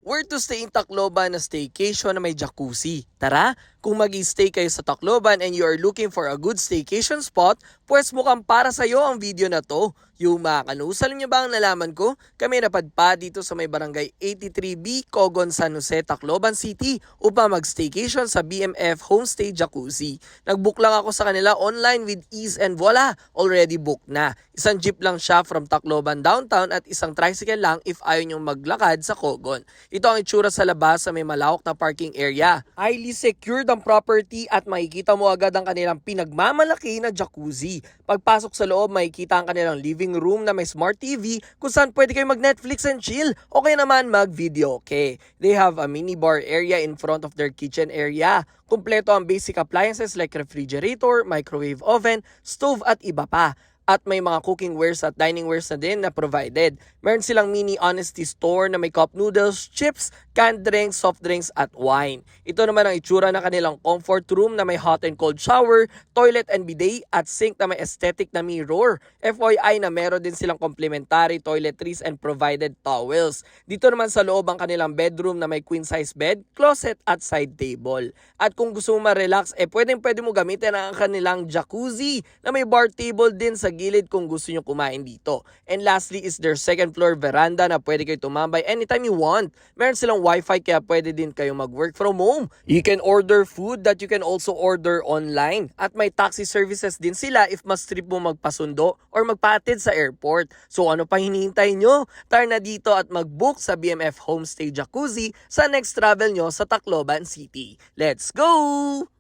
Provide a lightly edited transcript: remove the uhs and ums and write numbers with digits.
Where to stay in Tacloban na staycation na may jacuzzi? Tara, kung mag-stay kayo sa Tacloban and you are looking for a good staycation spot, pues mukhang para sa'yo ang video na to. Yung mga kanusal niyo ba ang nalaman ko? Kami napadpa dito sa may barangay 83B, Cogon, San Jose, Tacloban City upang mag-staycation sa BMF Homestay Jacuzzi. Nag-book lang ako sa kanila online with ease and voila, already booked na. Isang jeep lang siya from Tacloban downtown at isang tricycle lang if ayaw niyong maglakad sa Cogon. Ito ang itsura sa labas sa may malawak na parking area. Highly secured ang property at makikita mo agad ang kanilang pinagmamalaki na jacuzzi. Pagpasok sa loob, makikita ang kanilang living room na may smart TV kung saan pwede kayo mag-Netflix and chill o kaya naman mag-video okay. They have a mini bar area in front of their kitchen area. Kumpleto ang basic appliances like refrigerator, microwave oven, stove at iba pa. At may mga cooking wares at dining wares na din na provided. Meron silang mini honesty store na may cup noodles, chips, canned drinks, soft drinks at wine. Ito naman ang itsura ng kanilang comfort room na may hot and cold shower, toilet and bidet at sink na may aesthetic na mirror. FYI na meron din silang complimentary toiletries and provided towels. Dito naman sa loob ang kanilang bedroom na may queen size bed, closet at side table. At kung gusto mo ma-relax, pwede mo gamitin ang kanilang jacuzzi na may bar table din sa gilid kung gusto nyo kumain dito. And lastly is their second floor veranda na pwede kayo tumambay anytime you want. Meron silang wifi kaya pwede din kayo mag-work from home. You can order food that you can also order online. At may taxi services din sila if mas trip mo magpasundo or magpatid sa airport. So ano pa hinihintay nyo? Tara na dito at mag-book sa BMF Homestay Jacuzzi sa next travel nyo sa Tacloban City. Let's go!